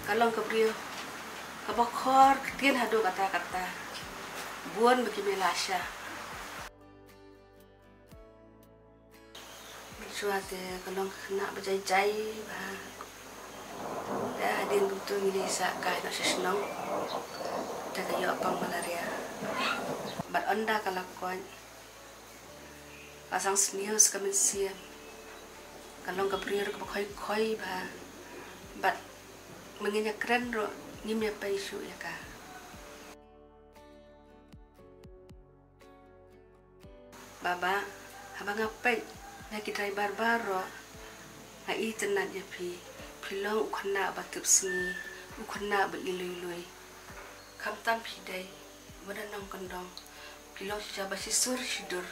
Kalong kebriyo. Kabokor ketian hadu kata-kata. Buan bagi melasya. Bersuate kalong kena berjai-jai bah. Dah adin betul milisa kai nak sesenang. Dah kayu apang malaria. Bat onda kalakuan. Pasang senius kami siam. Kalong kebriyo koi bah. Bat mengenyak keren ro ngimya pa isu ya ka. Baba, habang ngapay na kitay barbaro na itenan niya pilong ukana batup singi ukana baliluy-luy. Kamtam piday wala nang kandong pilong siya basisur sidur.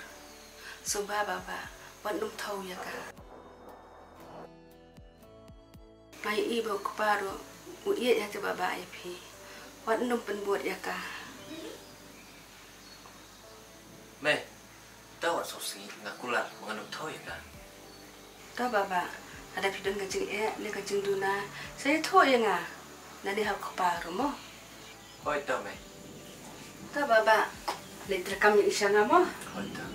So baba wanum tau ya ka. May ibo kuparo uiat ya tu baba IP. Wanum penbuat ya ka. Me, tahu sosi ngakular mengenuk tau ya ka. Tahu baba, ada pidon kacing ni kacing duna. Saya tahu ya nga. Nani hal kuparo mo. Hoi tahu me. Tahu baba, lagi terekam yang isya nga mo. Hoi tahu.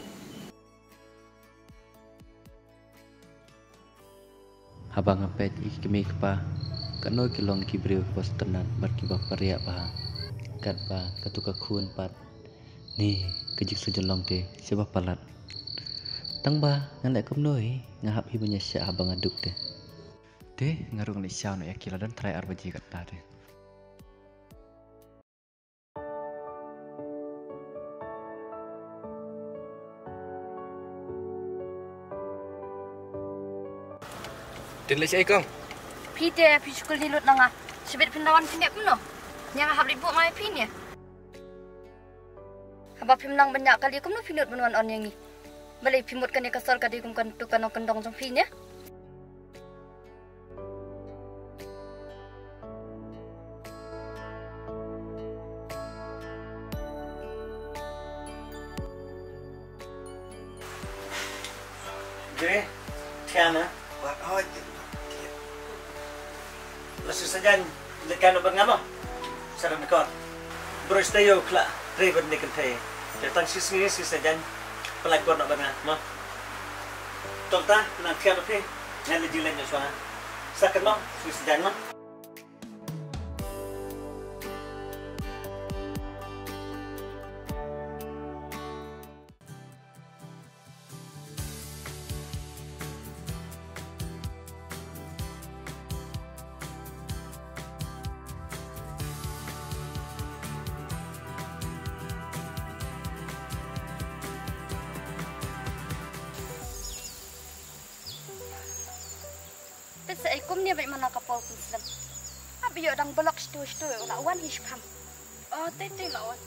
Habang ngapet ikimi kepa kano kilong kibriu pos tenan berkibah pariak bah kat bah katuka kun pat ni kejik sujelong te sebab palat tang bah ngalek kumnoi ngahap hi banyak syak habang aduk te ngarung ni syau no yakila dan try arbaji kat ta te Tinlay siya ikong. Pite piskul nilut nanga. Sebet pendawan pinek pun no. Yang habis buat mai pinya. Habab pimlang banyak kali kum no pinut menuan on yang ni. Balai pimut kan kasar kadi kum kan tu kan kendong jong pinya. Jadi, Tiana, buat hoi. Lasu saja lekan bernama. Sarang dekor. Bros tayo kla driver ni kente. Datang sini saja pelakon nak bernama. Tonta nak Tiana pe nyali jilan Joshua. Sakit mau saja mah. Saya ikum ni baik mana kapal pun sedang. Abi yo dang belak stu lawan hispam. Oh, tete lawan.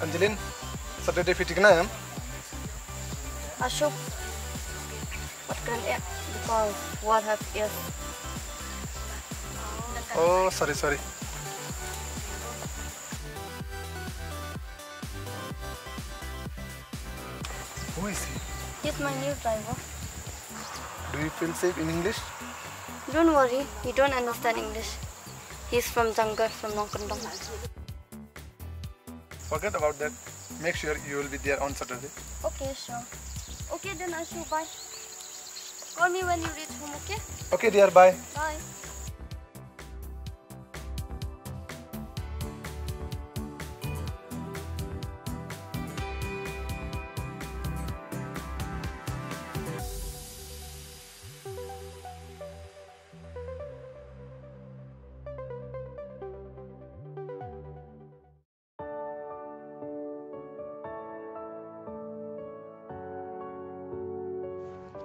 Angelin, Saturday fitting na yan? Ashok. What can I because what have is Oh, sorry. Who is he? he's my new driver. Do you feel safe in English? Don't worry, he don't understand English. He's from Janggar, from Nongkondong. Forget about that. Make sure you will be there on Saturday. Okay, sure. Okay, then Ashok, bye. Call me when you reach home, okay? Okay, dear. Bye. Bye.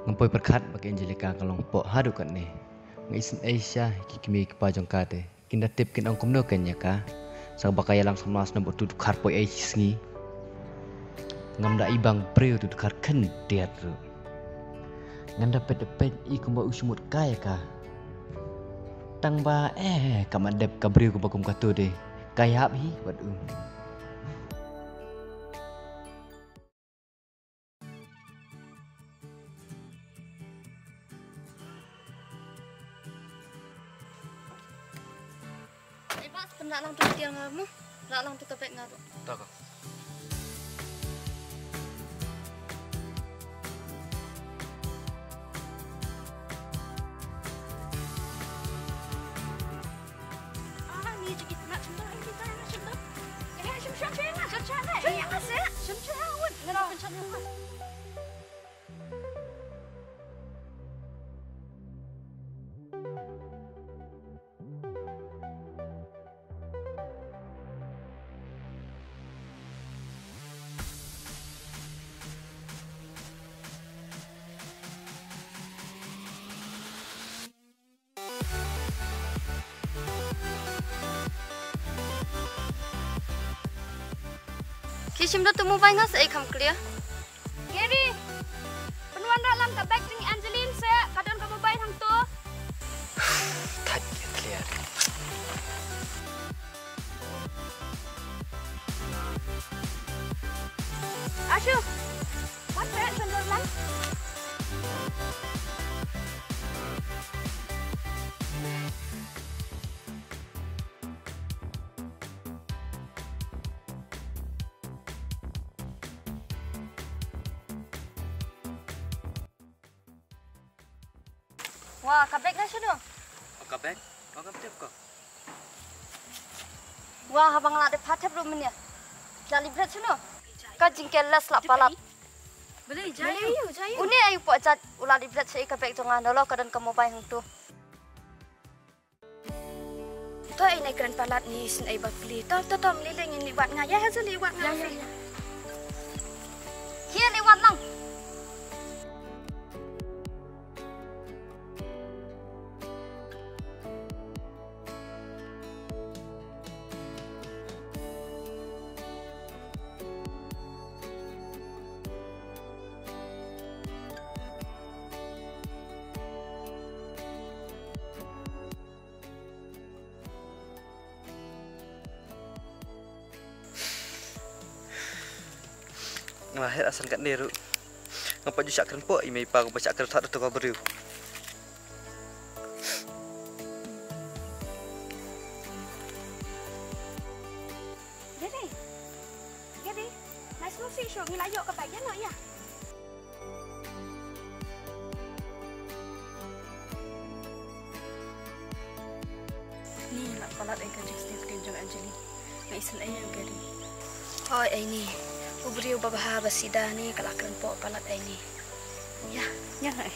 Ngampoi perkat bagi Angelica kalong pok hadu kat ni. Ngaisin Aisyah kikimi kepajong kate. Kinda tip kin ang kumno kanya ka. Sang bakaya lang sama asna botu dukar poi Aisyah sengi. ngam da ibang preu tu kar ken diat ru ngan dapat I kumba usmut kaya ka tang ba kamadep kabriu ku bakum katu de kaya hi wat Bas nak lang tu tiang ngamu, nak lang tu kapek ngaru. Tak kau. Ni jadi nak cendera ini saya nak cendera. Cendera lah, cendera. Cendera apa sih? Cendera awak. Nak cendera. Kishim dah temu bayi ngas ekam clear. Gary, penuan dalam kabek dengan Angeline saya kadang kamu bayi hang tu. tak clear Ashu, what red pendolan? Wah, kabek na siya no? Kabek? Kau kabek kau? Wah, habang lade patep rumen ya. Jali berat siya no? Ka jingkel las la palap. Boleh jayu. Uni ayu po ajat ulali berat siya kabek jangan dolo kadan kamu bay hang tu. To ay na gran palat ni sin ay bakli. To mliling ni liwat nga. Ya hazel liwat nga. Here liwat lang. Ngahir asal kat neru. Ngapa ju syak po ime pa ko baca ker tak tu kau beriu. Gary, nice to see you. Ngilayo ka bayan no ya. Ni nak palat ay kajik state kenjong Anjali. May isan ay ang Gary. Hoy ay ni. Ubriu babahaba sida ni kalakran po palat ay ni. Ya, ay.